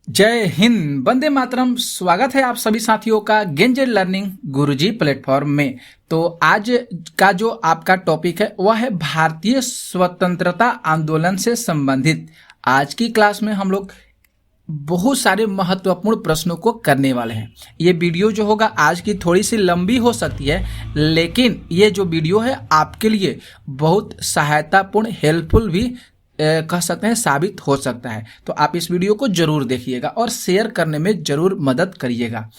जय हिंद, वंदे मातरम। स्वागत है आप सभी साथियों का गेंजेड लर्निंग गुरुजी प्लेटफॉर्म में। तो आज का जो आपका टॉपिक है वह है भारतीय स्वतंत्रता आंदोलन से संबंधित। आज की क्लास में हम लोग बहुत सारे महत्वपूर्ण प्रश्नों को करने वाले हैं। ये वीडियो जो होगा आज की थोड़ी सी लंबी हो सकती है, लेकिन ये जो वीडियो है आपके लिए बहुत सहायतापूर्ण, हेल्पफुल भी कह सकते हैं, साबित हो सकता है। तो आप इस वीडियो को जरूर देखिएगा और शेयर करने में जरूर मदद करिएगा।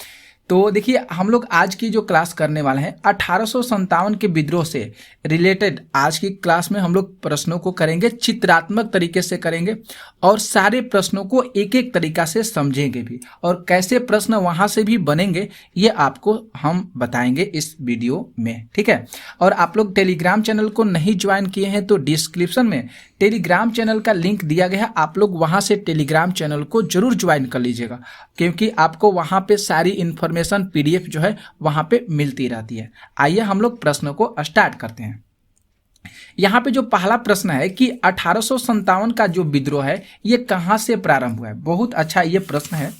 तो देखिए, हम लोग आज की जो क्लास करने वाले हैं 1857 के विद्रोह से रिलेटेड आज की क्लास में हम लोग प्रश्नों को करेंगे, चित्रात्मक तरीके से करेंगे और सारे प्रश्नों को एक एक तरीका से समझेंगे भी, और कैसे प्रश्न वहां से भी बनेंगे ये आपको हम बताएंगे इस वीडियो में। ठीक है। और आप लोग टेलीग्राम चैनल को नहीं ज्वाइन किए हैं तो डिस्क्रिप्शन में टेलीग्राम चैनल का लिंक दिया गया है, आप लोग वहां से टेलीग्राम चैनल को जरूर ज्वाइन कर लीजिएगा, क्योंकि आपको वहां पे सारी इंफॉर्मेशन पीडीएफ जो है वहां पे मिलती रहती है। आइए हम लोग प्रश्नों को स्टार्ट करते हैं। यहाँ पे जो पहला प्रश्न है कि 1857 का जो विद्रोह है ये कहां से प्रारंभ हुआ है। बहुत अच्छा ये प्रश्न है।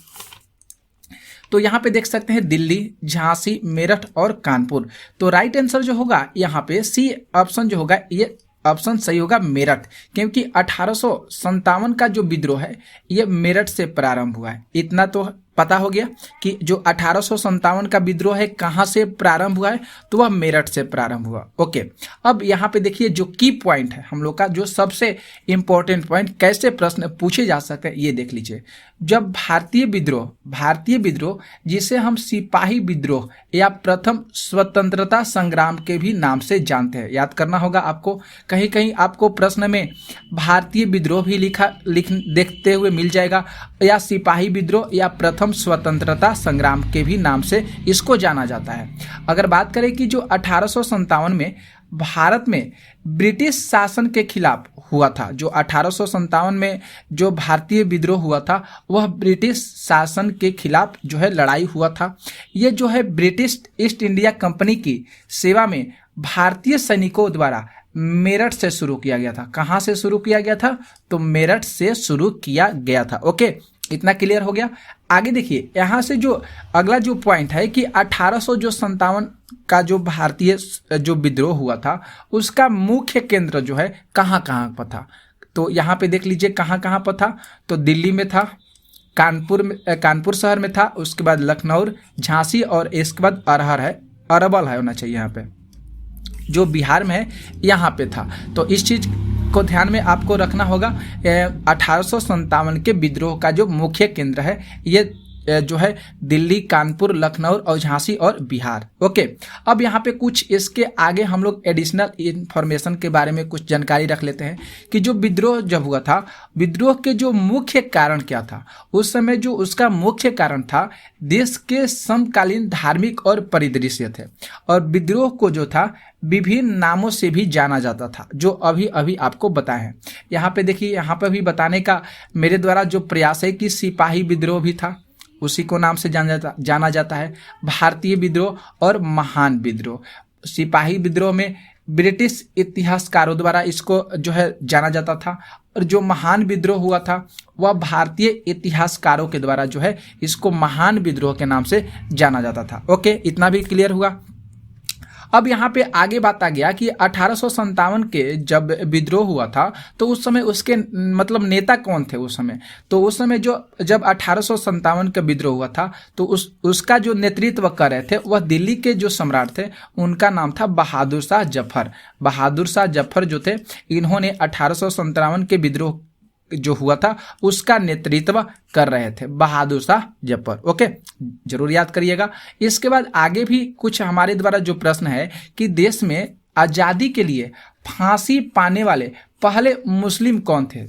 तो यहाँ पे देख सकते हैं दिल्ली, झांसी, मेरठ और कानपुर। तो राइट आंसर जो होगा यहाँ पे सी ऑप्शन जो होगा, ये ऑप्शन सही होगा मेरठ, क्योंकि 1857 का जो विद्रोह है ये मेरठ से प्रारंभ हुआ है। इतना तो पता हो गया कि जो 1857 का विद्रोह है कहाँ से प्रारंभ हुआ है, तो वह मेरठ से प्रारंभ हुआ। ओके, अब यहाँ पे देखिए जो की पॉइंट है हम लोग का, जो सबसे इंपॉर्टेंट पॉइंट, कैसे प्रश्न पूछे जा सकते हैं ये देख लीजिए। जब भारतीय विद्रोह जिसे हम सिपाही विद्रोह या प्रथम स्वतंत्रता संग्राम के भी नाम से जानते हैं, याद करना होगा आपको। कहीं कहीं आपको प्रश्न में भारतीय विद्रोह भी लिख देखते हुए मिल जाएगा, या सिपाही विद्रोह या प्रथम स्वतंत्रता संग्राम के भी नाम से इसको जाना जाता है। अगर बात करें कि जो 1857 में भारत में ब्रिटिश शासन के खिलाफ हुआ था, जो 1857 में जो भारतीय विद्रोह हुआ था वह ब्रिटिश शासन के खिलाफ जो है लड़ाई हुआ था। ये जो है ब्रिटिश ईस्ट इंडिया कंपनी की सेवा में भारतीय सैनिकों द्वारा मेरठ से शुरू किया गया था। कहां से शुरू किया गया था? तो मेरठ से शुरू किया गया था। ओके, इतना क्लियर हो गया। आगे देखिए, यहां से जो अगला जो पॉइंट है कि 1857 का जो भारतीय जो विद्रोह हुआ था उसका मुख्य केंद्र जो है कहां कहां पर था। तो यहाँ पे देख लीजिए कहां कहां पर था। तो दिल्ली में था, कानपुर शहर में था, उसके बाद लखनऊ, झांसी और इसके बाद अरवल है होना चाहिए यहाँ पे, जो बिहार में है यहाँ पे था। तो इस चीज को ध्यान में आपको रखना होगा। 1857 के विद्रोह का जो मुख्य केंद्र है ये जो है दिल्ली, कानपुर, लखनऊ और झांसी और बिहार। ओके, अब यहाँ पे कुछ इसके आगे हम लोग एडिशनल इंफॉर्मेशन के बारे में कुछ जानकारी रख लेते हैं कि जो विद्रोह जब हुआ था, विद्रोह के जो मुख्य कारण क्या था। उस समय जो उसका मुख्य कारण था, देश के समकालीन धार्मिक और परिदृश्य थे, और विद्रोह को जो था विभिन्न नामों से भी जाना जाता था, जो अभी अभी आपको बताए हैं। यहाँ पे देखिए, यहाँ पे भी बताने का मेरे द्वारा जो प्रयास है कि सिपाही विद्रोह भी था, उसी को नाम से जाना जाता है, भारतीय विद्रोह और महान विद्रोह। सिपाही विद्रोह में ब्रिटिश इतिहासकारों द्वारा इसको जो है जाना जाता था, और जो महान विद्रोह हुआ था वह भारतीय इतिहासकारों के द्वारा जो है इसको महान विद्रोह के नाम से जाना जाता था। ओके, इतना भी क्लियर हुआ। अब यहाँ पे आगे बात आ गया कि 1857 के जब विद्रोह हुआ था तो उस समय उसके मतलब नेता कौन थे उस समय। तो उस समय जब 1857 का विद्रोह हुआ था तो उसका जो नेतृत्व कर रहे थे वह दिल्ली के जो सम्राट थे, उनका नाम था बहादुर शाह जफर। बहादुर शाह जफर जो थे, इन्होंने 1857 के विद्रोह जो हुआ था उसका नेतृत्व कर रहे थे, बहादुर शाह जफर। ओके, जरूर याद करिएगा। इसके बाद आगे भी कुछ हमारे द्वारा जो प्रश्न है कि देश में आज़ादी के लिए फांसी पाने वाले पहले मुस्लिम कौन थे।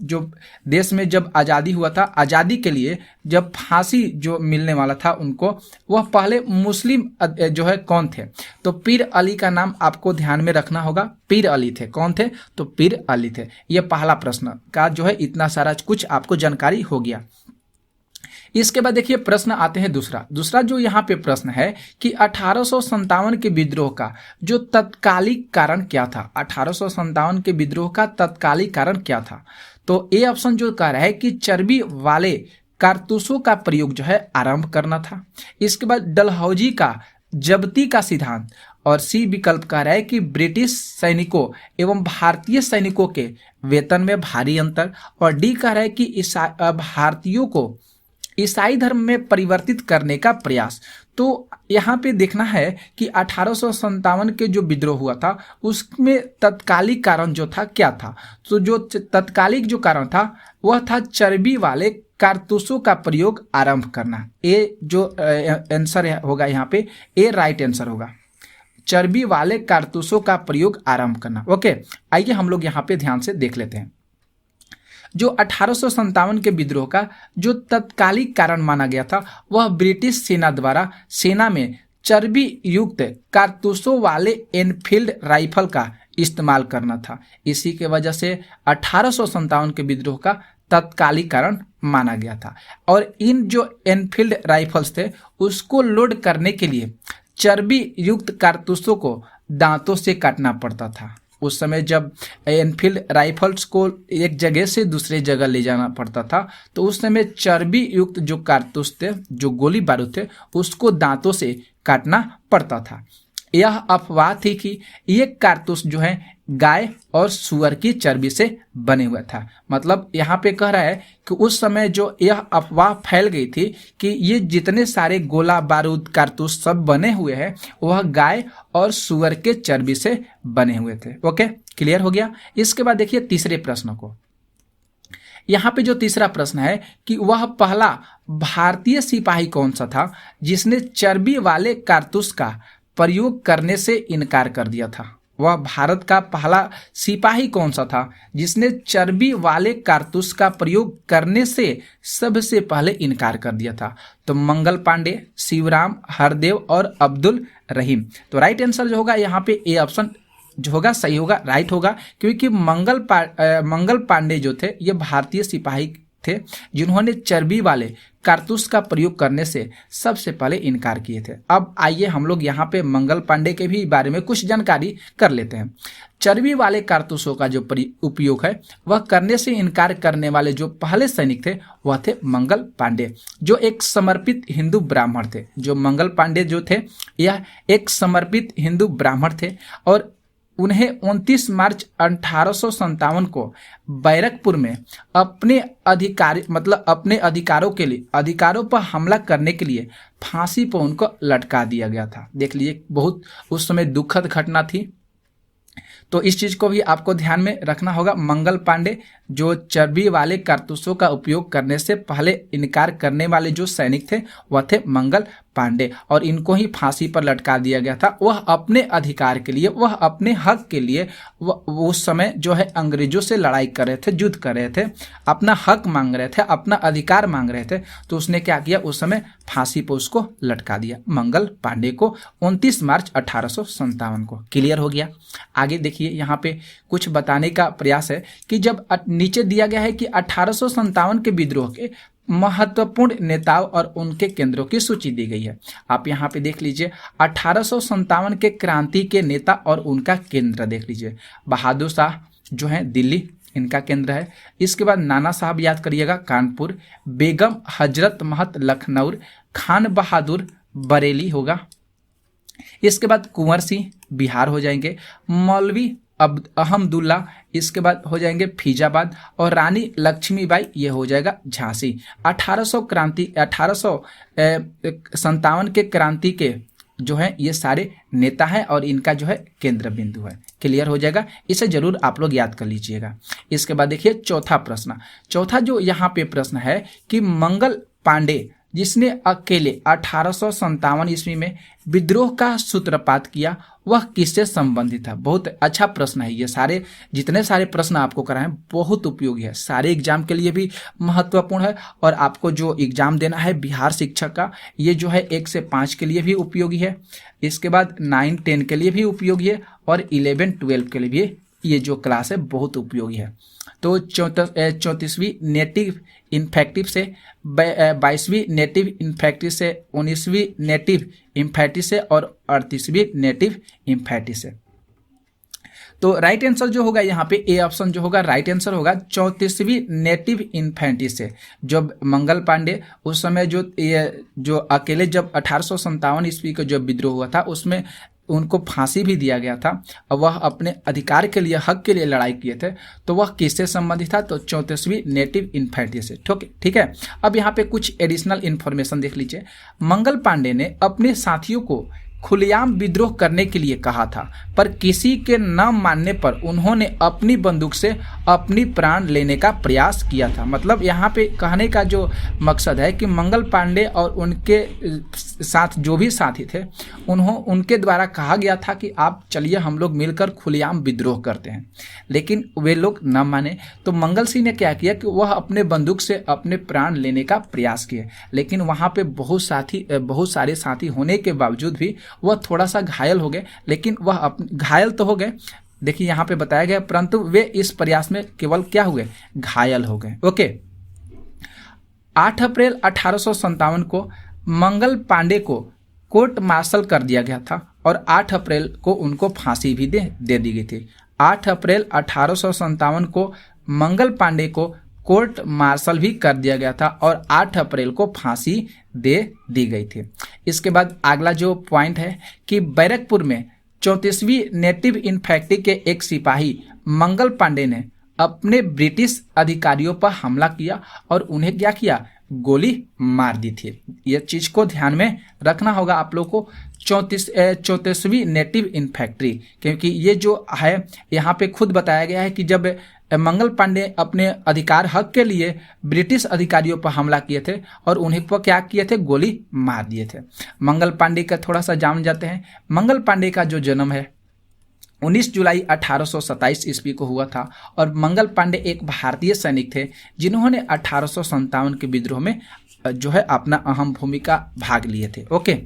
जो देश में जब आज़ादी हुआ था, आज़ादी के लिए जब फांसी जो मिलने वाला था उनको, वह पहले मुस्लिम जो है कौन थे। तो पीर अली का नाम आपको ध्यान में रखना होगा। पीर अली थे। कौन थे? तो पीर अली थे। यह पहला प्रश्न का जो है इतना सारा कुछ आपको जानकारी हो गया। इसके बाद देखिए प्रश्न आते हैं दूसरा जो यहाँ पे प्रश्न है कि 1857 के विद्रोह का जो तत्कालिक कारण क्या था। 1857 के विद्रोह का तत्कालिक कारण क्या था? तो ए ऑप्शन जो कह रहा है कि चर्बी वाले कारतूसों का प्रयोग जो है आरंभ करना था। इसके बाद डलहौजी का जब्ती का सिद्धांत, और सी विकल्प कह रहा है कि ब्रिटिश सैनिकों एवं भारतीय सैनिकों के वेतन में भारी अंतर, और डी कह रहा है कि भारतीयों को ईसाई धर्म में परिवर्तित करने का प्रयास। तो यहाँ पे देखना है कि 1857 के जो विद्रोह हुआ था उसमें तत्कालिक कारण जो था क्या था। तो जो तत्कालिक जो कारण था वह था चर्बी वाले कारतूसों का प्रयोग आरंभ करना। ए जो आंसर होगा यहाँ पे, ए राइट आंसर होगा, चर्बी वाले कारतूसों का प्रयोग आरंभ करना। ओके, आइए हम लोग यहाँ पे ध्यान से देख लेते हैं। जो 1857 के विद्रोह का जो तत्कालिक कारण माना गया था वह ब्रिटिश सेना द्वारा सेना में चर्बी युक्त कारतूसों वाले एनफील्ड राइफल का इस्तेमाल करना था। इसी के वजह से 1857 के विद्रोह का तत्कालिक कारण माना गया था। और इन जो एनफील्ड राइफल्स थे उसको लोड करने के लिए चर्बी युक्त कारतूसों को दांतों से काटना पड़ता था। उस समय जब एनफील्ड राइफल्स को एक जगह से दूसरे जगह ले जाना पड़ता था तो उस समय चर्बी युक्त जो कारतूस थे, जो गोली बारूद थे, उसको दांतों से काटना पड़ता था। यह अफवाह थी कि ये कारतूस जो है गाय और सुअर की चर्बी से बने हुआ था। मतलब यहाँ पे कह रहा है कि उस समय जो यह अफवाह फैल गई थी कि ये जितने सारे गोला बारूद कारतूस सब बने हुए हैं वह गाय और सुअर के चर्बी से बने हुए थे। ओके, क्लियर हो गया। इसके बाद देखिए तीसरे प्रश्न को। यहाँ पे जो तीसरा प्रश्न है कि वह पहला भारतीय सिपाही कौन सा था जिसने चर्बी वाले कारतूस का प्रयोग करने से इनकार कर दिया था। वह भारत का पहला सिपाही कौन सा था जिसने चर्बी वाले कारतूस का प्रयोग करने से सबसे पहले इनकार कर दिया था। तो मंगल पांडे, शिवराम, हरदेव और अब्दुल रहीम। तो राइट आंसर जो होगा यहाँ पे ए ऑप्शन जो होगा सही होगा, राइट होगा, क्योंकि मंगल पांडे जो थे ये भारतीय सिपाही थे जिन्होंने चर्बी वाले कारतूस का प्रयोग करने से सबसे पहले इनकार किए थे। अब आइए हम लोग यहाँ पे मंगल पांडे के भी बारे में कुछ जानकारी कर लेते हैं। चर्बी वाले कारतूसों का जो उपयोग है वह करने से इनकार करने वाले जो पहले सैनिक थे वह थे मंगल पांडे, जो एक समर्पित हिंदू ब्राह्मण थे। जो मंगल पांडे जो थे यह एक समर्पित हिंदू ब्राह्मण थे और उन्हें 29 मार्च 1857 को बैरकपुर में अपने अधिकारों पर हमला करने के लिए फांसी पर उनको लटका दिया गया था। देख लीजिए, बहुत उस समय दुखद घटना थी, तो इस चीज को भी आपको ध्यान में रखना होगा। मंगल पांडे जो चर्बी वाले कारतूसों का उपयोग करने से पहले इनकार करने वाले जो सैनिक थे वह थे मंगल पांडे, और इनको ही फांसी पर लटका दिया गया था। वह अपने अधिकार के लिए, वह अपने हक के लिए उस समय जो है अंग्रेजों से लड़ाई कर रहे थे, युद्ध कर रहे थे, अपना हक मांग रहे थे, अपना अधिकार मांग रहे थे। तो उसने क्या किया, उस समय फांसी पर उसको लटका दिया मंगल पांडे को 29 मार्च 1857 को। क्लियर हो गया। आगे देखिए, यहाँ पे कुछ बताने का प्रयास है कि जब नीचे दिया गया है कि 1857 के विद्रोह के महत्वपूर्ण नेताओं और उनके केंद्रों की सूची दी गई है। आप यहाँ पे देख लीजिए 1857 के क्रांति के नेता और उनका केंद्र देख लीजिए। बहादुर शाह जो है दिल्ली, इनका केंद्र है। इसके बाद नाना साहब याद करिएगा कानपुर, बेगम हजरत महत लखनऊ, खान बहादुर बरेली होगा। इसके बाद कुंवर सिंह बिहार हो जाएंगे, मौलवी अहमदुल्ला इसके बाद हो जाएंगे फैजाबाद, और रानी लक्ष्मीबाई ये हो जाएगा झांसी। 1857 के क्रांति के जो है ये सारे नेता हैं और इनका जो है केंद्र बिंदु है। क्लियर हो जाएगा, इसे जरूर आप लोग याद कर लीजिएगा। इसके बाद देखिए चौथा प्रश्न। चौथा जो यहाँ पे प्रश्न है कि मंगल पांडे जिसने अकेले 1857 ईस्वी में विद्रोह का सूत्रपात किया वह किससे संबंधित था। बहुत अच्छा प्रश्न है ये। सारे जितने सारे प्रश्न आपको कराएं बहुत उपयोगी है, सारे एग्जाम के लिए भी महत्वपूर्ण है, और आपको जो एग्जाम देना है बिहार शिक्षक का ये जो है 1 से 5 के लिए भी उपयोगी है। इसके बाद 9, 10 के लिए भी उपयोगी है, और 11, 12 के लिए भी ये जो क्लास है बहुत उपयोगी है। तो 34वीं नेटिव इन्फेक्टिव से, 22वीं नेटिव इन्फेक्टिव से, 19वीं नेटिव इन्फेक्टिव से, और 38वीं नेटिव इन्फेक्टिव से। तो राइट आंसर जो होगा यहाँ पे ए ऑप्शन जो होगा राइट आंसर होगा 34वीं नेटिव इन्फेंट्री से। जब मंगल पांडे उस समय जो अकेले जब 1857 ईस्वी का जब विद्रोह हुआ था उसमें उनको फांसी भी दिया गया था और वह अपने अधिकार के लिए, हक के लिए लड़ाई किए थे। तो वह किससे संबंधित था? तो 34वीं नेटिव इन्फेंट्री से। ठीक है। अब यहाँ पे कुछ एडिशनल इन्फॉर्मेशन देख लीजिए। मंगल पांडे ने अपने साथियों को खुलेआम विद्रोह करने के लिए कहा था, पर किसी के न मानने पर उन्होंने अपनी बंदूक से अपनी प्राण लेने का प्रयास किया था। मतलब यहाँ पे कहने का जो मकसद है कि मंगल पांडे और उनके साथ जो भी साथी थे उनके द्वारा कहा गया था कि आप चलिए हम लोग मिलकर खुलेआम विद्रोह करते हैं, लेकिन वे लोग न माने। तो मंगल सिंह ने क्या किया कि वह अपने बंदूक से अपने प्राण लेने का प्रयास किए, लेकिन वहाँ पे बहुत सारे साथी होने के बावजूद भी वह थोड़ा सा घायल हो गए। लेकिन वह घायल तो हो गए, देखिए यहाँ पे बताया गया, परंतु वे इस प्रयास में केवल क्या हुए? घायल हो गए। ओके। 8 अप्रैल 1857 को मंगल पांडे को कोर्ट मार्शल कर दिया गया था और 8 अप्रैल को उनको फांसी भी दे दी गई थी। 8 अप्रैल 1857 को मंगल पांडे को कोर्ट मार्शल भी कर दिया गया था और 8 अप्रैल को फांसी दे दी गई थी। इसके बाद अगला जो पॉइंट है कि बैरकपुर में 34वीं नेटिव इन्फेंट्री के एक सिपाही मंगल पांडे ने अपने ब्रिटिश अधिकारियों पर हमला किया और उन्हें क्या किया? गोली मार दी थी। यह चीज को ध्यान में रखना होगा आप लोग को। 34वीं नेटिव इन्फेंट्री, क्योंकि ये जो है यहाँ पे खुद बताया गया है कि जब मंगल पांडे अपने अधिकार हक के लिए ब्रिटिश अधिकारियों पर हमला किए थे और उन्हें पर क्या किए थे? गोली मार दिए थे। मंगल पांडे का थोड़ा सा जान जाते हैं। मंगल पांडे का जो जन्म है 19 जुलाई 1827 ईस्वी को हुआ था और मंगल पांडे एक भारतीय सैनिक थे जिन्होंने 1857 के विद्रोह में जो है अपना अहम भूमिका भाग लिए थे। ओके।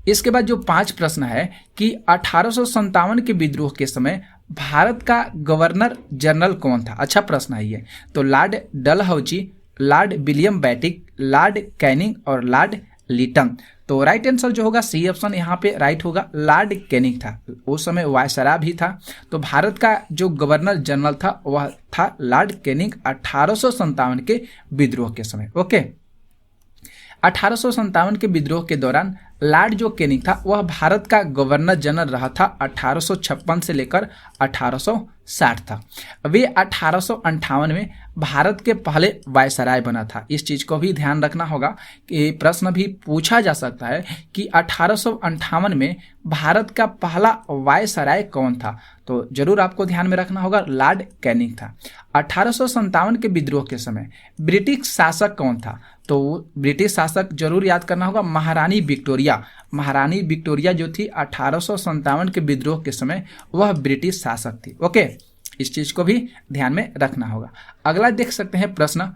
इसके बाद जो 5 प्रश्न है कि 1857 के विद्रोह के समय भारत का गवर्नर जनरल कौन था? अच्छा प्रश्न है ये। तो lord Dalhousie, lord William Bentinck, lord Canning और लॉर्ड लिटन। तो राइट आंसर जो होगा सी ऑप्शन यहाँ पे राइट होगा, लॉर्ड कैनिंग था। उस समय वायसराय भी था। तो भारत का जो गवर्नर जनरल था वह था लॉर्ड कैनिंग 1857 के विद्रोह के समय। ओके। 1857 के विद्रोह के दौरान लॉर्ड जो कैनिंग था वह भारत का गवर्नर जनरल रहा था 1856 से लेकर 1860 था। वे 1858 में भारत के पहले वायसराय बना था। इस चीज को भी ध्यान रखना होगा कि प्रश्न भी पूछा जा सकता है कि 1858 में भारत का पहला वायसराय कौन था? तो जरूर आपको ध्यान में रखना होगा, लॉर्ड कैनिंग था। 1857 के विद्रोह के समय ब्रिटिश शासक कौन था? तो ब्रिटिश शासक जरूर याद करना होगा, महारानी विक्टोरिया। महारानी विक्टोरिया जो थी 1857 के विद्रोह के समय वह ब्रिटिश शासक थी। ओके, इस चीज को भी ध्यान में रखना होगा। अगला देख सकते हैं प्रश्न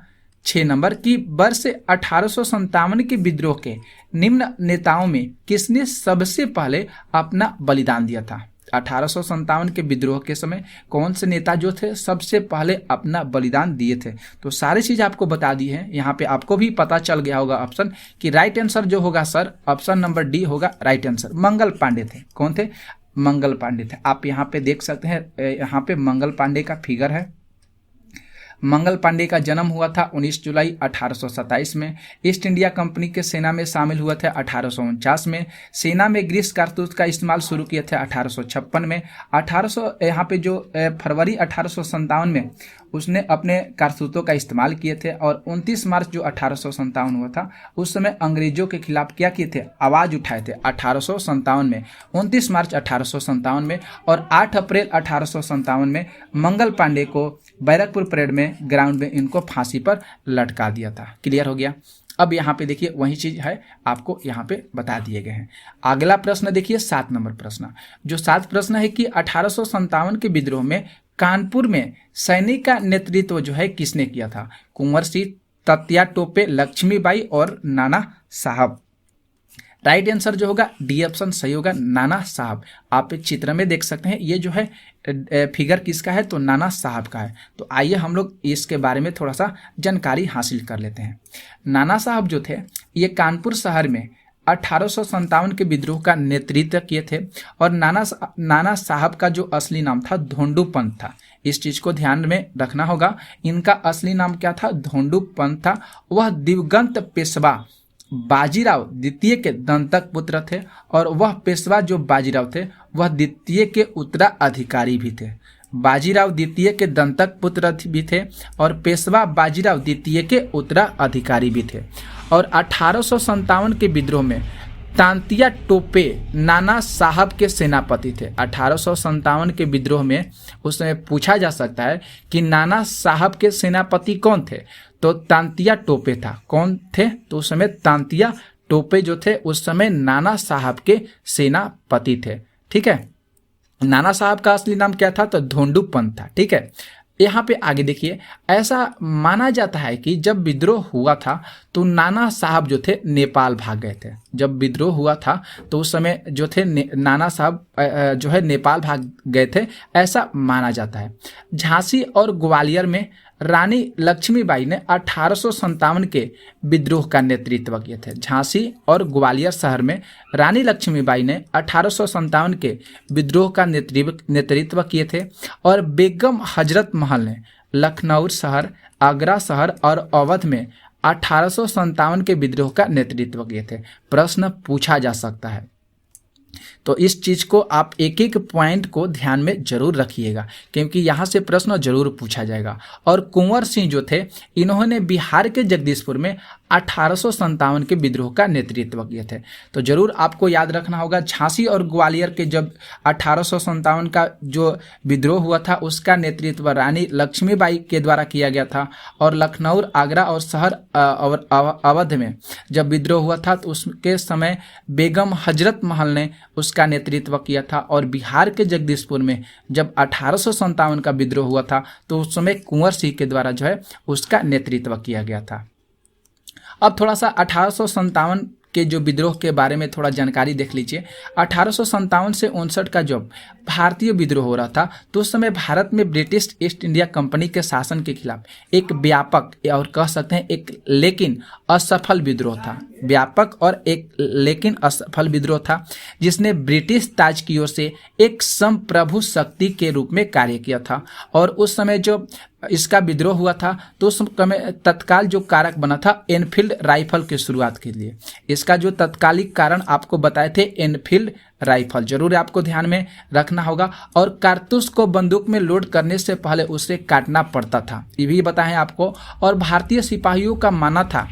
6 नंबर की वर्ष 1857 के विद्रोह के निम्न नेताओं में किसने सबसे पहले अपना बलिदान दिया था? 1857 के विद्रोह के समय कौन से नेता जो थे सबसे पहले अपना बलिदान दिए थे? तो सारी चीज आपको बता दी है। यहाँ पे आपको भी पता चल गया होगा ऑप्शन कि राइट आंसर जो होगा सर ऑप्शन नंबर डी होगा राइट आंसर। मंगल पांडे थे। कौन थे? मंगल पांडे थे। आप यहाँ पे देख सकते हैं, यहाँ पे मंगल पांडे का फिगर है। मंगल पांडे का जन्म हुआ था 19 जुलाई 1827 में। ईस्ट इंडिया कंपनी के सेना में शामिल हुए थे 1849 में। सेना में ग्रीस कारतूस का इस्तेमाल शुरू किए थे 1856 में। यहाँ पे जो फरवरी 1857 में उसने अपने कारतूसों का इस्तेमाल किए थे और 29 मार्च जो 1857 हुआ था उस समय अंग्रेजों के खिलाफ क्या किए थे? आवाज उठाए थे 1857 में, 29 मार्च 1857 में। और 8 अप्रैल 1857 में मंगल पांडे को बैरकपुर परेड में ग्राउंड में इनको फांसी पर लटका दिया था। क्लियर हो गया? अब यहाँ पे देखिए वही चीज है आपको यहाँ पे बता दिए गए हैं। अगला प्रश्न देखिए 7 नंबर प्रश्न। जो 7 प्रश्न है कि 1857 के विद्रोह में कानपुर में सैनिक का नेतृत्व जो है किसने किया था? कुंवर सिंह, तत्या टोपे, लक्ष्मीबाई और नाना साहब। राइट आंसर जो होगा डी ऑप्शन सही होगा, नाना साहब। आप चित्र में देख सकते हैं ये जो है फिगर किसका है? तो नाना साहब का है। तो आइए हम लोग इसके बारे में थोड़ा सा जानकारी हासिल कर लेते हैं। नाना साहब जो थे ये कानपुर शहर में 1857 के विद्रोह का नेतृत्व किए थे। और नाना साहब का जो असली नाम था धोंडू पंत था। इस चीज को ध्यान में रखना होगा, इनका असली नाम क्या था, धोंडू पंत था। वह दिवंगत पेशवा बाजीराव द्वितीय के दंतक पुत्र थे और वह पेशवा जो बाजीराव थे वह द्वितीय के उत्तराधिकारी भी थे। बाजीराव द्वितीय के दंतक पुत्र भी थे और पेशवा बाजीराव द्वितीय के उत्तराधिकारी भी थे। और 1857 के विद्रोह में तांतिया टोपे नाना साहब के सेनापति थे। 1857 के विद्रोह में उसमें पूछा जा सकता है कि नाना साहब के सेनापति कौन थे, तो तांतिया टोपे था। कौन थे, तो उस समय तांतिया टोपे जो थे उस समय नाना साहब के सेनापति थे। ठीक है, नाना साहब का असली नाम क्या था, तो धोंडू पंत था। ठीक है, यहाँ पे आगे देखिए, ऐसा माना जाता है कि जब विद्रोह हुआ था तो नाना साहब जो थे नेपाल भाग गए थे। जब विद्रोह हुआ था तो उस समय जो थे नाना साहब जो है नेपाल भाग गए थे, ऐसा माना जाता है। झांसी और ग्वालियर में रानी लक्ष्मीबाई ने 1857 के विद्रोह का नेतृत्व किए थे। झांसी और ग्वालियर शहर में रानी लक्ष्मीबाई ने 1857 के विद्रोह का नेतृत्व किए थे। और बेगम हजरत महल ने लखनऊ शहर, आगरा शहर और अवध में 1857 के विद्रोह का नेतृत्व किए थे। प्रश्न पूछा जा सकता है, तो इस चीज को आप एक एक पॉइंट को ध्यान में जरूर रखिएगा, क्योंकि यहाँ से प्रश्न जरूर पूछा जाएगा। और कुंवर सिंह जो थे, इन्होंने बिहार के जगदीशपुर में 1857 के विद्रोह का नेतृत्व किए थे। तो जरूर आपको याद रखना होगा, झांसी और ग्वालियर के जब 1857 का जो विद्रोह हुआ था उसका नेतृत्व रानी लक्ष्मीबाई के द्वारा किया गया था। और लखनऊ, आगरा और शहर और अवध में जब विद्रोह हुआ था तो उसके समय बेगम हजरत महल ने उसका नेतृत्व किया था। और बिहार के जगदीशपुर में जब 1857 का विद्रोह हुआ था तो उस समय कुंवर सिंह के द्वारा जो है उसका नेतृत्व किया गया था। अब थोड़ा सा 1857 के जो विद्रोह के बारे में थोड़ा जानकारी देख लीजिए। 1857 से 59 का जब भारतीय विद्रोह हो रहा था तो उस समय भारत में ब्रिटिश ईस्ट इंडिया कंपनी के शासन के खिलाफ एक व्यापक और कह सकते हैं एक लेकिन असफल विद्रोह था। व्यापक और एक लेकिन असफल विद्रोह था, जिसने ब्रिटिश ताज की ओर से एक संप्रभु शक्ति के रूप में कार्य किया था। और उस समय जो इसका विद्रोह हुआ था तो उस समय तत्काल जो कारक बना था एनफील्ड राइफल की शुरुआत के लिए। इसका जो तत्कालिक कारण आपको बताए थे एनफील्ड राइफल, जरूर आपको ध्यान में रखना होगा। और कारतूस को बंदूक में लोड करने से पहले उसे काटना पड़ता था, ये भी बताएं आपको। और भारतीय सिपाहियों का मानना था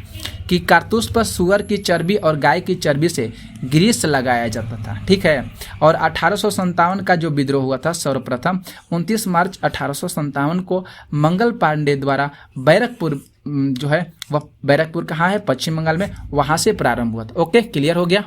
कि कारतूस पर सुअर की चर्बी और गाय की चर्बी से ग्रीस लगाया जाता था। ठीक है, और 1857 का जो विद्रोह हुआ था सर्वप्रथम 29 मार्च 1857 को मंगल पांडे द्वारा बैरकपुर जो है वह बैरकपुर कहाँ है, पश्चिम बंगाल में, वहां से प्रारंभ हुआ था। ओके, क्लियर हो गया।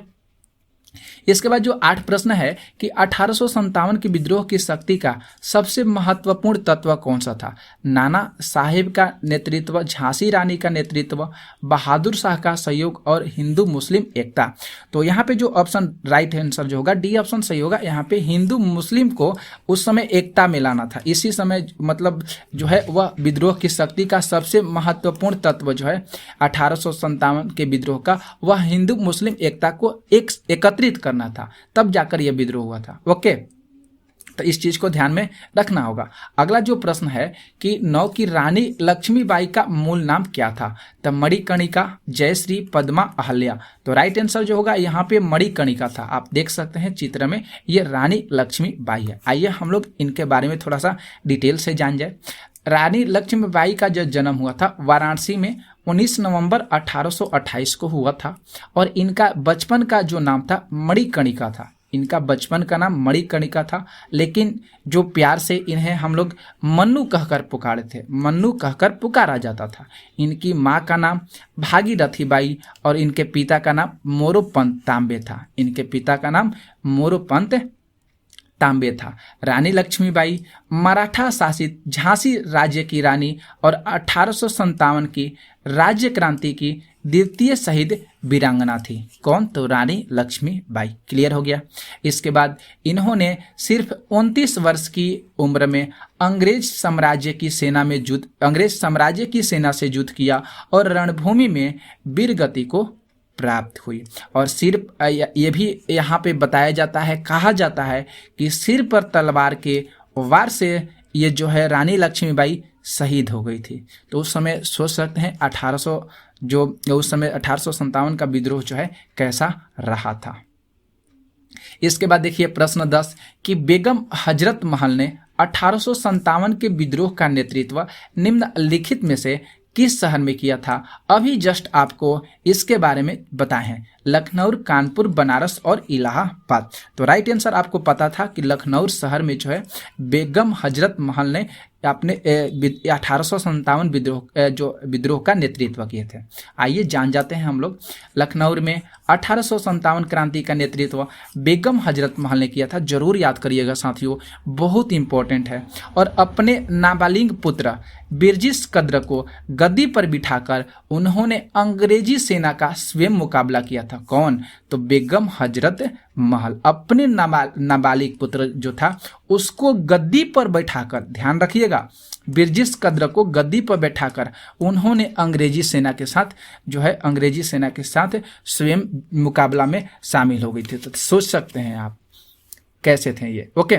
इसके बाद जो 8 प्रश्न है कि 1857 के विद्रोह की शक्ति का सबसे महत्वपूर्ण तत्व कौन सा था। नाना साहेब का नेतृत्व, झांसी रानी का नेतृत्व, बहादुर शाह का सहयोग और हिंदू मुस्लिम एकता। तो यहाँ पे जो ऑप्शन राइट आंसर जो होगा डी ऑप्शन सही होगा। यहाँ पे हिंदू मुस्लिम को उस समय एकता में लाना था। इसी समय मतलब जो है वह विद्रोह की शक्ति का सबसे महत्वपूर्ण तत्व जो है 1857 के विद्रोह का, वह हिंदू मुस्लिम एकता को एकत्रित करना था, तब जाकर यह विद्रोह हुआ था। ओके, तो इस चीज को ध्यान में रखना होगा। अगला जो प्रश्न है कि नौ की रानी लक्ष्मीबाई का मूल नाम क्या था। तो मणिकर्णिका, जयश्री, पद्मा, अहल्या। तो राइट आंसर जो होगा यहाँ पे मणिकर्णिका था। आप देख सकते हैं चित्र में, ये रानी लक्ष्मीबाई है। आइए हम लोग इनके बारे में थोड़ा सा डिटेल से जान जाए। रानी लक्ष्मीबाई का जो जन्म हुआ था वाराणसी में 19 नवंबर 1828 को हुआ था। और इनका बचपन का जो नाम था मणिकर्णिका था। इनका बचपन का नाम मणिकर्णिका था, लेकिन जो प्यार से इन्हें हम लोग मन्नू कहकर पुकारे थे, मन्नू कहकर पुकारा जाता था। इनकी माँ का नाम भागीरथीबाई और इनके पिता का नाम मोरोपंत तांबे था। इनके पिता का नाम मोरोपंत तांबे था। रानी लक्ष्मीबाई मराठा शासित झांसी राज्य की रानी और 1857 की राज्य क्रांति की द्वितीय शहीद वीरांगना थी। कौन? तो रानी लक्ष्मीबाई। क्लियर हो गया। इसके बाद इन्होंने सिर्फ 29 वर्ष की उम्र में अंग्रेज साम्राज्य की सेना से युद्ध किया और रणभूमि में वीरगति को प्राप्त हुई। और सिर ये भी यहाँ पे बताया जाता है, कहा जाता है कि सिर पर तलवार के वार से ये जो है रानी लक्ष्मीबाई शहीद हो गई थी। तो उस समय सोच सकते हैं 1857 का विद्रोह जो है कैसा रहा था। इसके बाद देखिए प्रश्न 10 कि बेगम हजरत महल ने 1857 के विद्रोह का नेतृत्व निम्नलिखित में से किस शहर में किया था। अभी जस्ट आपको इसके बारे में बताए हैं, लखनऊ, कानपुर, बनारस और इलाहाबाद। तो राइट आंसर आपको पता था कि लखनऊ शहर में जो है बेगम हजरत महल ने अपने 1857 विद्रोह का नेतृत्व किए थे। आइए जान जाते हैं हम लोग। लखनऊ में 1857 क्रांति का नेतृत्व बेगम हजरत महल ने किया था। जरूर याद करिएगा साथियों, बहुत इंपॉर्टेंट है। और अपने नाबालिग पुत्र बिरजिस कद्र को गद्दी पर बिठाकर उन्होंने अंग्रेजी सेना का स्वयं मुकाबला किया था। कौन? तो बेगम हजरत महल अपने नाबालिग पुत्र जो था उसको गद्दी पर बैठाकर, ध्यान रखिएगा, बिरजिस कद्र को गद्दी पर बैठाकर उन्होंने अंग्रेजी सेना के साथ स्वयं मुकाबला में शामिल हो गई थी। तो सोच सकते हैं आप कैसे थे ये। ओके,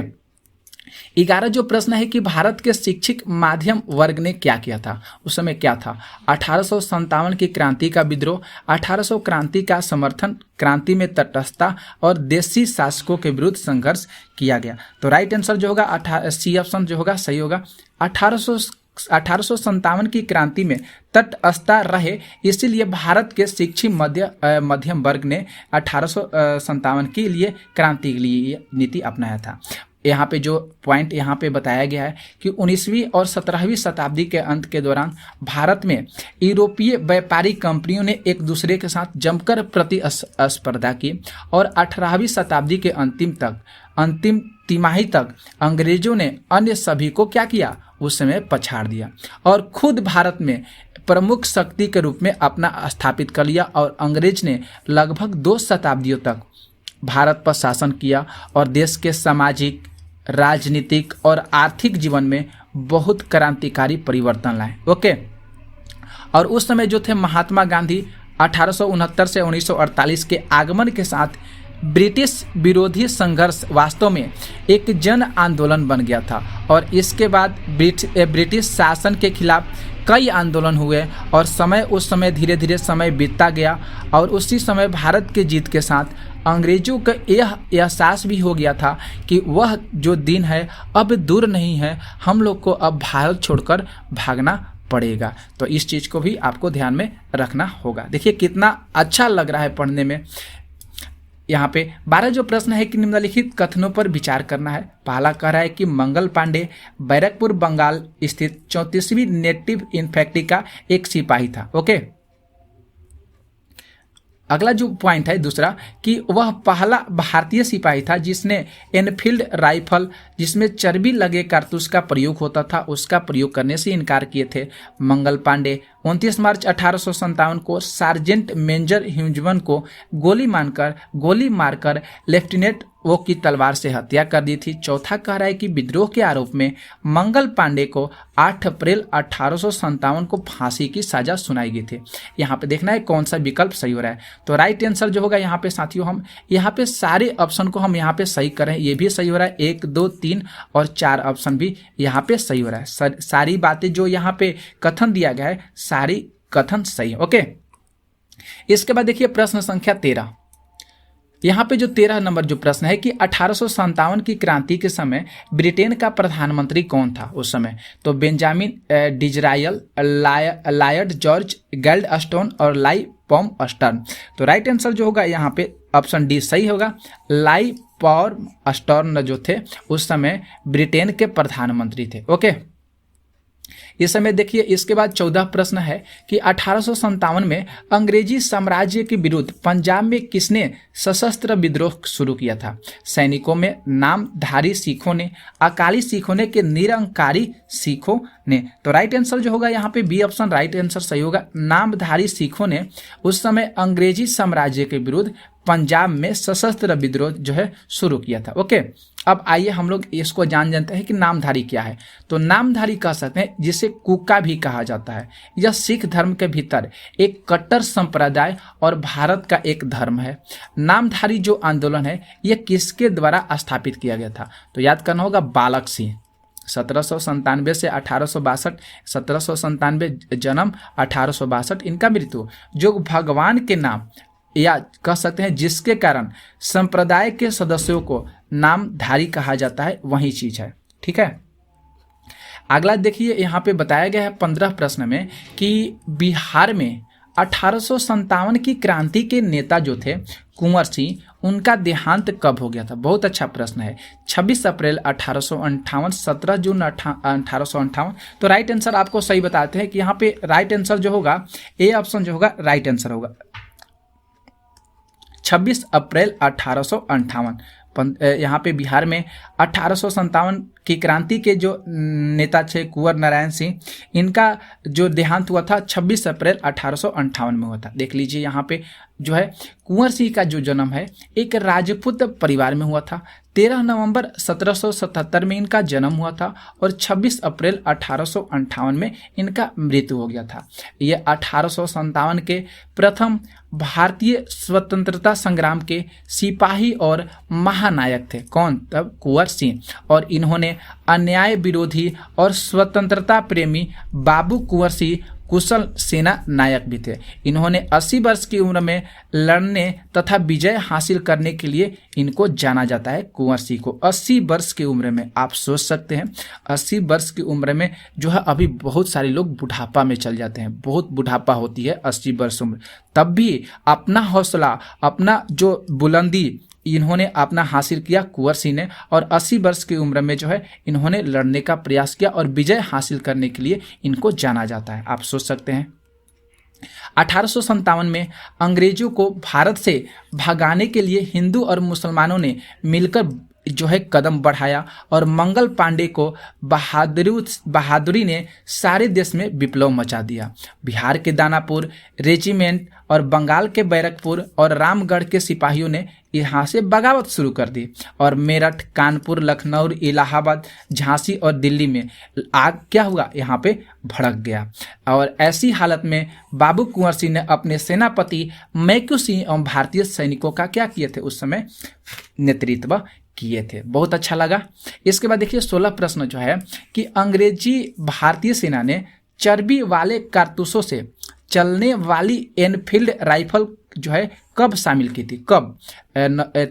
11 जो प्रश्न है कि भारत के शिक्षित माध्यम वर्ग ने क्या किया था, उस समय क्या था। 1857 की क्रांति का विद्रोह, 1800 क्रांति का समर्थन, क्रांति में तटस्थता और देशी शासकों के विरुद्ध संघर्ष किया गया। तो राइट आंसर जो होगा सी ऑप्शन जो होगा सही होगा। 1857 की क्रांति में तटस्थता रहे, इसीलिए भारत के शिक्षित मध्यम वर्ग ने 1857 के लिए क्रांति के लिए नीति अपनाया था। यहाँ पे जो पॉइंट यहाँ पे बताया गया है कि 19वीं और 17वीं शताब्दी के अंत के दौरान भारत में यूरोपीय व्यापारी कंपनियों ने एक दूसरे के साथ जमकर प्रतिस्पर्धा की और 18वीं शताब्दी के अंतिम तिमाही तक अंग्रेजों ने अन्य सभी को क्या किया, उस समय पछाड़ दिया और खुद भारत में प्रमुख शक्ति के रूप में अपना स्थापित कर लिया। और अंग्रेज ने लगभग 2 शताब्दियों तक भारत पर शासन किया और देश के सामाजिक, राजनीतिक और आर्थिक जीवन में बहुत क्रांतिकारी परिवर्तन लाए। ओके, और उस समय जो थे महात्मा गांधी 1869 से 1948 के आगमन के साथ ब्रिटिश विरोधी संघर्ष वास्तव में एक जन आंदोलन बन गया था और इसके बाद ब्रिटिश शासन के खिलाफ कई आंदोलन हुए और उस समय धीरे धीरे समय बीतता गया और उसी समय भारत के जीत के साथ अंग्रेजों का यह एहसास भी हो गया था कि वह जो दिन है अब दूर नहीं है, हम लोग को अब भारत छोड़कर भागना पड़ेगा। तो इस चीज़ को भी आपको ध्यान में रखना होगा। देखिए कितना अच्छा लग रहा है पढ़ने में। यहाँ पे 12 जो प्रश्न है कि निम्नलिखित कथनों पर विचार करना है। पहला कह रहा है कि मंगल पांडे बैरकपुर बंगाल स्थित 34वीं नेटिव इन्फेंट्री का एक सिपाही था। ओके, अगला जो पॉइंट है दूसरा कि वह पहला भारतीय सिपाही था जिसने एनफील्ड राइफल जिसमें चर्बी लगे कारतूस का प्रयोग होता था उसका प्रयोग करने से इनकार किए थे। मंगल पांडे 29 मार्च 1857 को सार्जेंट मेजर ह्यूजमन को गोली मारकर लेफ्टिनेंट वो की तलवार से हत्या कर दी थी। चौथा कह रहा है कि विद्रोह के आरोप में मंगल पांडे को 8 अप्रैल 1857 को फांसी की सजा सुनाई गई थी। यहाँ पे देखना है कौन सा विकल्प सही हो रहा है। तो राइट आंसर जो होगा यहाँ पे साथियों, हम यहाँ पे सारे ऑप्शन को हम यहाँ पे सही कर रहे हैं। ये भी सही हो रहा है, 1, 2, 3 और 4 ऑप्शन भी यहाँ पे सही हो रहा है। सारी बातें जो यहाँ पे कथन दिया गया है सारी कथन सही है। ओके, इसके बाद देखिए प्रश्न संख्या 13। यहाँ पे जो 13 नंबर जो प्रश्न है कि 1857 की क्रांति के समय ब्रिटेन का प्रधानमंत्री कौन था उस समय। तो बेंजामिन डिजरायल, लॉयड जॉर्ज गेल्डस्टोन और लाई पॉम स्टर्न। तो राइट आंसर जो होगा यहाँ पे ऑप्शन डी सही होगा। लाई पॉम स्टर्न जो थे उस समय ब्रिटेन के प्रधानमंत्री थे। ओके, इस समय देखिए इसके बाद 14 प्रश्न है कि 1857 में अंग्रेजी साम्राज्य के विरुद्ध पंजाब में किसने सशस्त्र विद्रोह शुरू किया था। सैनिकों में नामधारी सिखों ने, अकाली सिखों ने कि निरंकारी सिखों ने। तो राइट आंसर जो होगा यहाँ पे बी ऑप्शन राइट आंसर सही होगा। नामधारी सिखों ने उस समय अंग्रेजी साम्राज्य के विरुद्ध पंजाब में सशस्त्र विद्रोह जो है शुरू किया था। ओके, अब आइए हम लोग इसको जानते हैं कि नामधारी क्या है। तो नामधारी कह सकते हैं जिसे कुका भी कहा जाता है। यह सिख धर्म के भीतर एक कट्टर संप्रदाय और भारत का एक धर्म है। नामधारी जो आंदोलन है यह किसके द्वारा स्थापित किया गया था? तो याद करना होगा बालक सिंह। 1797 से 1862, 1797 जन्म, 1862 इनका मृत्यु। जो भगवान के नाम या कह सकते हैं जिसके कारण संप्रदाय के सदस्यों को नामधारी कहा जाता है, वही चीज है। ठीक है, अगला देखिए, यहाँ पे बताया गया है 15 प्रश्न में कि बिहार में 1857 की क्रांति के नेता जो थे कुंवर सिंह, उनका देहांत कब हो गया था? बहुत अच्छा प्रश्न है। 26 अप्रैल 1858, 17 जून 1858। तो राइट आंसर आपको सही बताते हैं कि यहाँ पे राइट आंसर जो होगा, ए ऑप्शन जो होगा राइट आंसर होगा, 26 अप्रैल 1858। यहाँ पे बिहार में 1857 की क्रांति के जो नेता थे कुंवर नारायण सिंह, इनका जो देहांत हुआ था 26 अप्रैल 1858 में हुआ था। देख लीजिए, यहाँ पे जो है कुंवर सिंह का जो जन्म है एक राजपूत परिवार में हुआ था। 13 नवंबर 1777 में इनका जन्म हुआ था और 26 अप्रैल 1858 में इनका मृत्यु हो गया था। ये 1857 के प्रथम भारतीय स्वतंत्रता संग्राम के सिपाही और महानायक थे। कौन? तब कुंवर सिंह। और इन्होंने अन्याय विरोधी और स्वतंत्रता प्रेमी बाबू कुंवर सिंह कुशल सेना नायक भी थे। इन्होंने 80 वर्ष की उम्र में लड़ने तथा विजय हासिल करने के लिए इनको जाना जाता है। कुंवर सिंह को 80 वर्ष की उम्र में, आप सोच सकते हैं 80 वर्ष की उम्र में जो है, अभी बहुत सारे लोग बुढ़ापा में चल जाते हैं, बहुत बुढ़ापा होती है 80 वर्ष उम्र, तब भी अपना हौसला, अपना जो बुलंदी इन्होंने अपना हासिल किया कुंवर सिंह ने, और 80 वर्ष की उम्र में जो है इन्होंने लड़ने का प्रयास किया और विजय हासिल करने के लिए इनको जाना जाता है। आप सोच सकते हैं 1857 में अंग्रेजों को भारत से भगाने के लिए हिंदू और मुसलमानों ने मिलकर जो है कदम बढ़ाया और मंगल पांडे को बहादुरी ने सारे देश में विप्लव मचा दिया। बिहार के दानापुर रेजिमेंट और बंगाल के बैरकपुर और रामगढ़ के सिपाहियों ने यहाँ से बगावत शुरू कर दी और मेरठ, कानपुर, लखनऊ, इलाहाबाद, झांसी और दिल्ली में आग क्या हुआ, यहाँ पे भड़क गया। और ऐसी हालत में बाबू कुंवर सिंह ने अपने सेनापति मैक्यू सिंह एवं भारतीय सैनिकों का क्या किए थे, उस समय नेतृत्व किए थे। बहुत अच्छा लगा। इसके बाद देखिए 16 प्रश्न जो है कि अंग्रेजी भारतीय सेना ने चर्बी वाले कारतूसों से चलने वाली एनफील्ड राइफल जो है कब शामिल की थी? कब?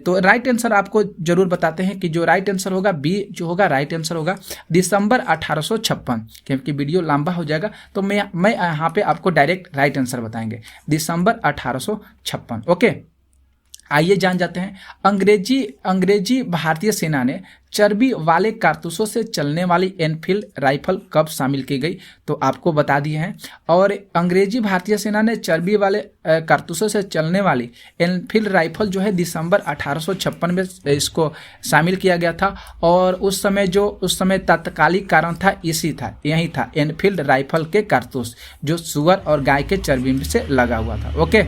तो राइट आंसर आपको जरूर बताते हैं कि जो राइट आंसर होगा बी जो होगा राइट आंसर होगा दिसंबर 1856। क्योंकि वीडियो लंबा हो जाएगा तो मैं यहाँ पे आपको डायरेक्ट राइट आंसर बताएंगे, दिसंबर 1856। ओके, आइए जान जाते हैं अंग्रेजी भारतीय सेना ने चर्बी वाले कारतूसों से चलने वाली एनफील्ड राइफल कब शामिल की गई, तो आपको बता दिए हैं। और अंग्रेजी भारतीय सेना ने चर्बी वाले कारतूसों से चलने वाली एनफील्ड राइफल जो है दिसंबर 1856 में इसको शामिल किया गया था। और उस समय तात्कालिक कारण था यही था एनफील्ड राइफल के कारतूस जो सुअर और गाय के चर्बी से लगा हुआ था। ओके,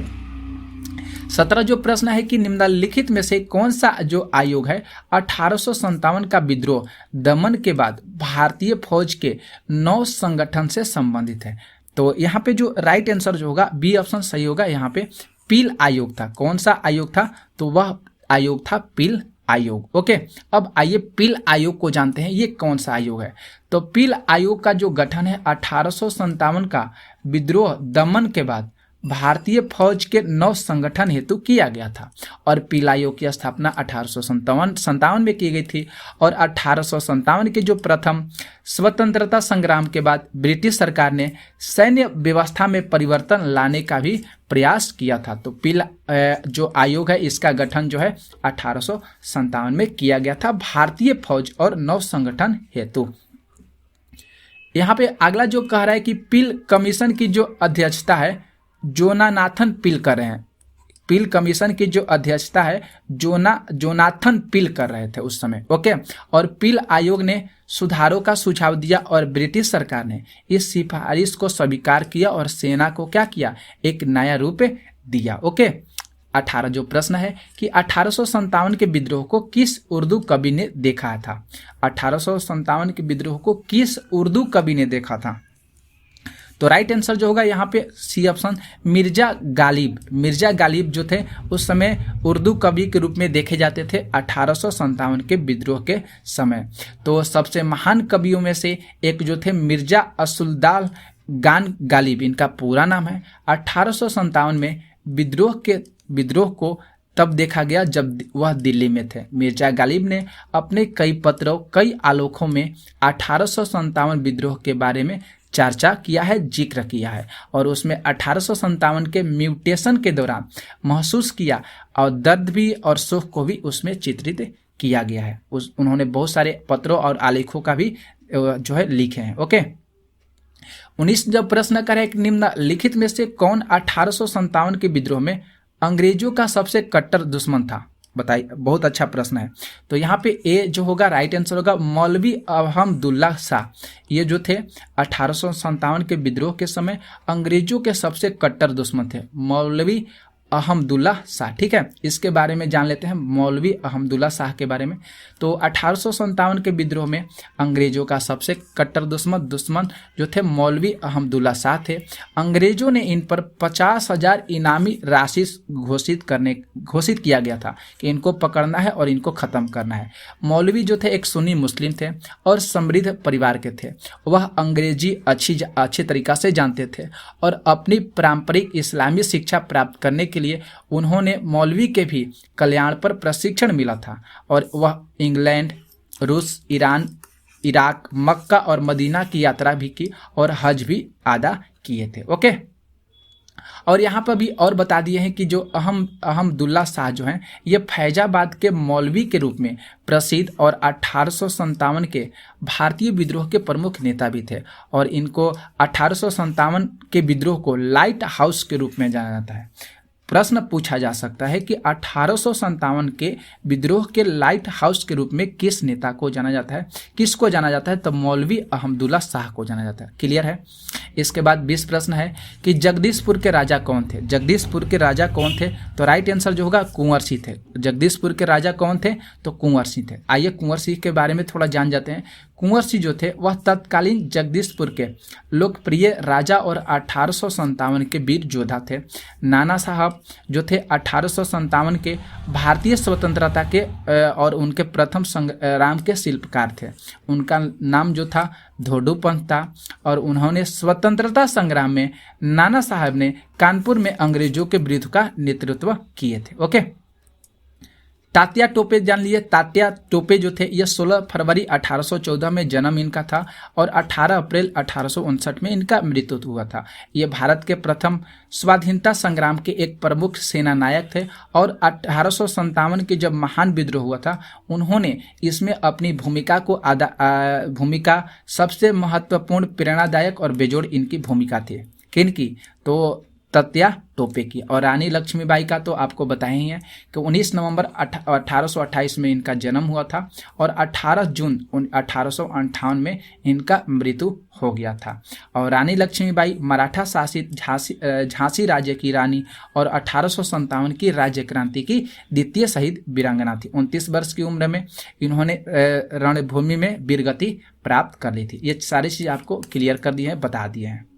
17 जो प्रश्न है कि निम्नलिखित में से कौन सा जो आयोग है 1857 का विद्रोह दमन के बाद भारतीय फौज के 9 संगठन से संबंधित है? तो यहाँ पे जो राइट आंसर जो होगा बी ऑप्शन सही होगा। यहाँ पे पील आयोग था। कौन सा आयोग था? तो वह आयोग था पील आयोग। ओके, अब आइए पील आयोग को जानते हैं, ये कौन सा आयोग है। तो पील आयोग का जो गठन है 1857 का विद्रोह दमन के बाद भारतीय फौज के 9 संगठन हेतु किया गया था। और पील आयोग की स्थापना 1857 में की गई थी। और 1857 के जो प्रथम स्वतंत्रता संग्राम के बाद ब्रिटिश सरकार ने सैन्य व्यवस्था में परिवर्तन लाने का भी प्रयास किया था। तो पील जो आयोग है इसका गठन जो है 1857 में किया गया था भारतीय फौज और 9 संगठन हेतु। यहाँ पे अगला जो कह रहा है कि पील कमीशन की जो अध्यक्षता है जोनाथन पील कर रहे हैं। पील कमीशन की जो अध्यक्षता है जोनाथन पील कर रहे थे उस समय। ओके, और पील आयोग ने सुधारों का सुझाव दिया और ब्रिटिश सरकार ने इस सिफारिश को स्वीकार किया और सेना को क्या किया, एक नया रूप दिया। ओके, 18 जो प्रश्न है कि 1857 के विद्रोह को किस उर्दू कवि ने देखा था? 1857 के विद्रोह को किस उर्दू कवि ने देखा था? तो राइट आंसर जो होगा यहाँ पे सी ऑप्शन, मिर्जा गालिब। मिर्जा गालिब जो थे उस समय उर्दू कवि के रूप में देखे जाते थे 1857 के विद्रोह के समय। तो सबसे महान कवियों में से एक जो थे मिर्जा असुल्लाह गान गालिब, इनका पूरा नाम है। 1857 में विद्रोह को तब देखा गया जब वह दिल्ली में थे। मिर्जा गालिब ने अपने कई पत्रों, कई आलोकों में 1857 विद्रोह के बारे में चर्चा किया है, जिक्र किया है, और उसमें 1857 के म्यूटेशन के दौरान महसूस किया और दर्द भी और सुख को भी उसमें चित्रित किया गया है। उन्होंने बहुत सारे पत्रों और आलेखों का भी जो है लिखे हैं। ओके, 19 जब प्रश्न करें कि निम्नलिखित में से कौन 1857 के विद्रोह में अंग्रेजों का सबसे कट्टर दुश्मन था? बताइए, बहुत अच्छा प्रश्न है। तो यहाँ पे ए जो होगा राइट आंसर होगा मौलवी अहमदुल्ला शाह। ये जो थे 1857 के विद्रोह के समय अंग्रेजों के सबसे कट्टर दुश्मन थे, मौलवी अहमदुल्ला शाह। ठीक है, इसके बारे में जान लेते हैं, मौलवी अहमदुल्ला शाह के बारे में। तो 1857 के विद्रोह में अंग्रेजों का सबसे कट्टर दुश्मन जो थे मौलवी अहमदुल्ला शाह थे। अंग्रेजों ने इन पर 50,000 इनामी राशि घोषित किया गया था कि इनको पकड़ना है और इनको ख़त्म करना है। मौलवी जो थे एक सुन्नी मुस्लिम थे और समृद्ध परिवार के थे। वह अंग्रेजी अच्छी तरीक़ा से जानते थे और अपनी पारंपरिक इस्लामी शिक्षा प्राप्त करने के लिए उन्होंने मौलवी के भी कल्याण पर प्रशिक्षण मिला था और वह इंग्लैंड, रूस, ईरान, इराक, मक्का और मदीना की यात्रा भी की और हज भी अदा किए थे। ओके, और यहाँ पर भी और बता दिए हैं कि जो अहमदुल्ला शाह जो हैं ये फैजाबाद के मौलवी के रूप में प्रसिद्ध और 1857 के भारतीय विद्रोह के प्रमुख नेता भी थे और इनको 1857 के विद्रोह को लाइट हाउस के रूप में जाना जाता है। प्रश्न पूछा जा सकता है कि 1857 के विद्रोह के लाइट हाउस के रूप में किस नेता को जाना जाता है, किसको जाना जाता है? तो मौलवी अहमदुल्ला शाह को जाना जाता है। क्लियर है? इसके बाद 20 प्रश्न है कि जगदीशपुर के राजा कौन थे? जगदीशपुर के राजा कौन थे? तो राइट आंसर जो होगा कुंवर सिंह थे। जगदीशपुर के राजा कौन थे? तो कुंवर सिंह थे। आइए कुंवर सिंह के बारे में थोड़ा जान जाते हैं। कुंवर सिंह जो थे वह तत्कालीन जगदीशपुर के लोकप्रिय राजा और 1857 के वीर योद्धा थे। नाना साहब जो थे 1857 के भारतीय स्वतंत्रता के और उनके प्रथम संग्राम के शिल्पकार थे। उनका नाम जो था धोडू पंत था और उन्होंने स्वतंत्रता संग्राम में नाना साहब ने कानपुर में अंग्रेजों के विरुद्ध का नेतृत्व किए थे। ओके, तात्या टोपे जान लिए। तात्या टोपे जो थे ये 16 फरवरी 1814 में जन्म इनका था और 18 अप्रैल 1859 में इनका मृत्यु हुआ था। ये भारत के प्रथम स्वाधीनता संग्राम के एक प्रमुख सेना नायक थे और 1857 के जब महान विद्रोह हुआ था उन्होंने इसमें अपनी भूमिका सबसे महत्वपूर्ण, प्रेरणादायक और बेजोड़ इनकी भूमिका थी। किनकी? तो तात्या टोपे की। और रानी लक्ष्मीबाई का तो आपको बताया ही है कि 19 नवंबर 1828 में इनका जन्म हुआ था और 18 जून 1858 में इनका मृत्यु हो गया था। और रानी लक्ष्मीबाई मराठा शासित झांसी राज्य की रानी और 1857 की राज्य क्रांति की द्वितीय शहीद वीरांगना थी। 29 वर्ष की उम्र में इन्होंने रणभूमि में वीरगति प्राप्त कर ली थी। ये सारी चीज़ आपको क्लियर कर दी है, बता दिए हैं।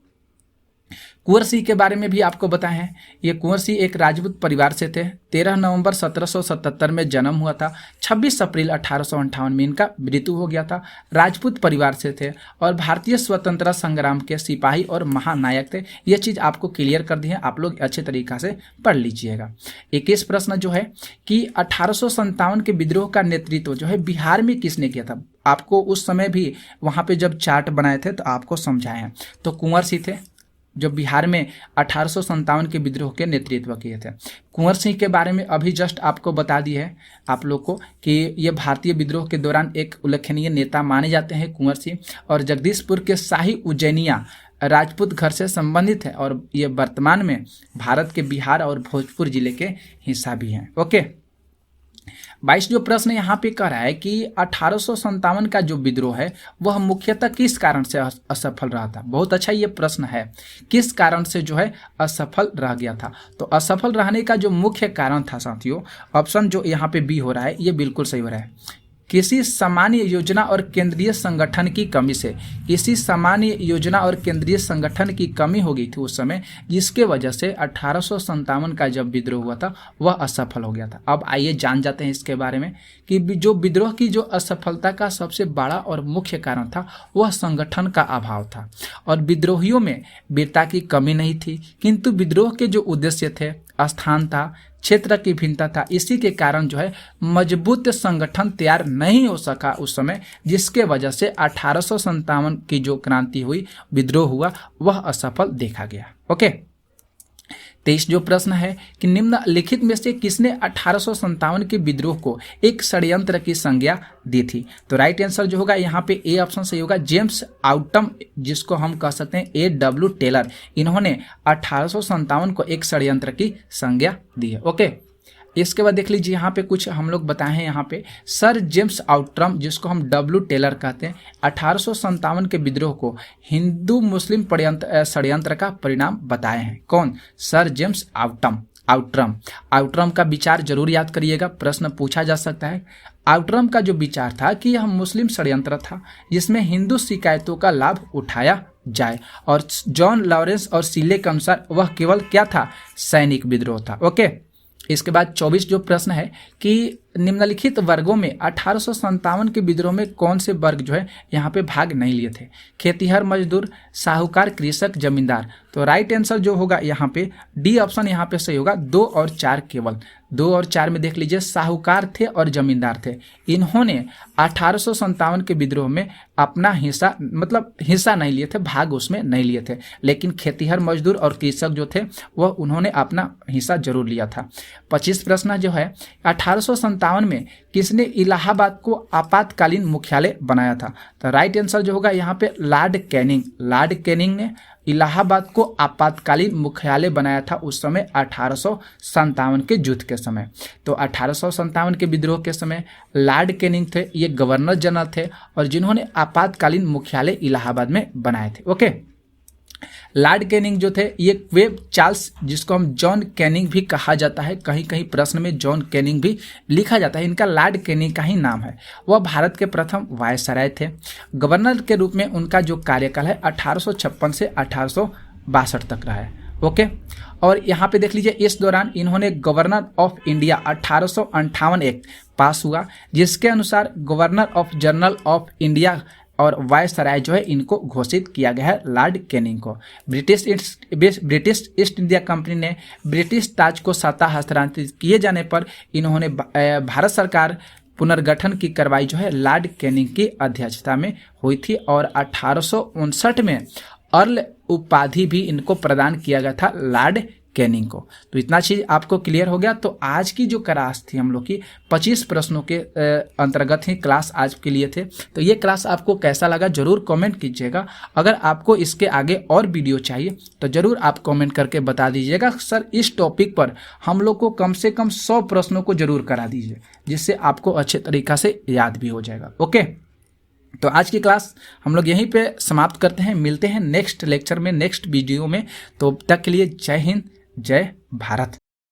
कुंवर सिंह के बारे में भी आपको बताए हैं। ये कुंवर सिंह एक राजपूत परिवार से थे। 13 नवंबर 1777 में जन्म हुआ था। 26 अप्रैल 1858 में इनका मृत्यु हो गया था। राजपूत परिवार से थे और भारतीय स्वतंत्रता संग्राम के सिपाही और महानायक थे। ये चीज़ आपको क्लियर कर दी है, आप लोग अच्छे तरीक़ा से पढ़ लीजिएगा। 21 प्रश्न जो है कि 1857 के विद्रोह का नेतृत्व जो है बिहार में किसने किया था? आपको उस समय भी वहाँ पे जब चार्ट बनाए थे तो आपको समझाए हैं। तो कुंवर सिंह थे जो बिहार में 1857 के विद्रोह के नेतृत्व किए थे। कुंवर सिंह के बारे में अभी जस्ट आपको बता दी है आप लोग को कि ये भारतीय विद्रोह के दौरान एक उल्लेखनीय नेता माने जाते हैं कुंवर सिंह, और जगदीशपुर के शाही उज्जैनिया राजपूत घर से संबंधित है और ये वर्तमान में भारत के बिहार और भोजपुर जिले के हिस्सा भी हैं। ओके, 22 जो प्रश्न यहाँ पे कह रहा है कि 1857 का जो विद्रोह है वह मुख्यतः किस कारण से असफल रहा था। बहुत अच्छा ये प्रश्न है, किस कारण से जो है असफल रह गया था। तो असफल रहने का जो मुख्य कारण था साथियों, ऑप्शन जो यहाँ पे बी हो रहा है ये बिल्कुल सही हो रहा है। किसी सामान्य योजना और केंद्रीय संगठन की कमी से, किसी सामान्य योजना और केंद्रीय संगठन की कमी हो गई थी उस समय, जिसके वजह से 1857 का जब विद्रोह हुआ था वह असफल हो गया था। अब आइए जान जाते हैं इसके बारे में कि जो विद्रोह की जो असफलता का सबसे बड़ा और मुख्य कारण था वह संगठन का अभाव था। और विद्रोहियों में वीरता की कमी नहीं थी, किंतु विद्रोह के जो उद्देश्य थे, स्थान था, क्षेत्र की भिन्नता था, इसी के कारण जो है मजबूत संगठन तैयार नहीं हो सका उस समय, जिसके वजह से 1857 की जो क्रांति हुई, विद्रोह हुआ, वह असफल देखा गया। ओके। 23 जो प्रश्न है कि निम्नलिखित में से किसने 1857 के विद्रोह को एक षड्यंत्र की संज्ञा दी थी। तो राइट आंसर जो होगा यहाँ पे ए ऑप्शन सही होगा, जेम्स आउटम, जिसको हम कह सकते हैं A.W. टेलर, इन्होंने 1857 को एक षड्यंत्र की संज्ञा दी है। ओके। इसके बाद देख लीजिए यहाँ पे कुछ हम लोग बताए हैं। यहाँ पे सर जेम्स आउटरम, जिसको हम W. टेलर कहते हैं, 1857 के विद्रोह को हिंदू मुस्लिम षड्यंत्र का परिणाम बताए हैं। कौन? सर जेम्स आउटरम का विचार जरूर याद करिएगा, प्रश्न पूछा जा सकता है। आउटरम का जो विचार था कि यह मुस्लिम षड्यंत्र था जिसमें हिंदू शिकायतों का लाभ उठाया जाए, और जॉन लॉरेंस और सीले के अनुसार वह केवल क्या था? सैनिक विद्रोह था। ओके। इसके बाद 24 जो प्रश्न है कि निम्नलिखित वर्गों में 1857 के विद्रोह में कौन से वर्ग जो है यहाँ पे भाग नहीं लिए थे? खेतीहर मजदूर, साहूकार, कृषक, जमींदार। तो राइट आंसर जो होगा यहाँ पे डी ऑप्शन यहाँ पे सही होगा, 2 और 4 केवल। 2 और 4 में देख लीजिए साहूकार थे और जमींदार थे। इन्होंने 1857 के विद्रोह में अपना हिस्सा, मतलब हिस्सा नहीं लिए थे, भाग उसमें नहीं लिए थे, लेकिन खेतीहर मजदूर और कृषक जो थे वह उन्होंने अपना हिस्सा जरूर लिया था। 25 प्रश्न जो है 1857 में किसने इलाहाबाद को आपातकालीन मुख्यालय बनाया था? तो राइट आंसर जो होगा यहाँ पे लॉर्ड कैनिंग ने इलाहाबाद को आपातकालीन मुख्यालय बनाया था उस समय 1857 के युद्ध के समय। तो 1857 के विद्रोह के समय लॉर्ड कैनिंग थे, ये गवर्नर जनरल थे और जिन्होंने आपातकालीन मुख्यालय इलाहाबाद में बनाए थे। ओके। लॉर्ड कैनिंग जो थे ये वेब चार्ल्स, जिसको हम जॉन कैनिंग भी कहा जाता है, कहीं कहीं प्रश्न में जॉन कैनिंग भी लिखा जाता है, इनका लॉर्ड कैनिंग का ही नाम है। वह भारत के प्रथम वायसराय थे। गवर्नर के रूप में उनका जो कार्यकाल है 1856 से 1862 तक रहा है। ओके। और यहाँ पे देख लीजिए इस दौरान इन्होंने गवर्नर ऑफ इंडिया 1858 एक्ट पास हुआ, जिसके अनुसार governor of general of India और वायसराय जो है इनको घोषित किया गया है लॉर्ड कैनिंग को। ब्रिटिश ईस्ट इंडिया कंपनी ने ब्रिटिश ताज को सत्ता हस्तांतरित किए जाने पर इन्होंने भारत सरकार पुनर्गठन की कार्रवाई जो है लॉर्ड कैनिंग की अध्यक्षता में हुई थी, और 1859 में अर्ल उपाधि भी इनको प्रदान किया गया था लॉर्ड कैनिंग को। तो इतना चीज आपको क्लियर हो गया। तो आज की जो क्लास थी हम लोग की 25 प्रश्नों के अंतर्गत ही क्लास आज के लिए थे। तो ये क्लास आपको कैसा लगा जरूर कमेंट कीजिएगा। अगर आपको इसके आगे और वीडियो चाहिए तो जरूर आप कमेंट करके बता दीजिएगा। सर इस टॉपिक पर हम लोग को कम से कम 100 प्रश्नों को जरूर करा दीजिए, जिससे आपको अच्छे तरीका से याद भी हो जाएगा। ओके। तो आज की क्लास हम लोग यहीं पे समाप्त करते हैं, मिलते हैं नेक्स्ट लेक्चर में, नेक्स्ट वीडियो में। तो तब तक के लिए जय हिंद, जय भारत।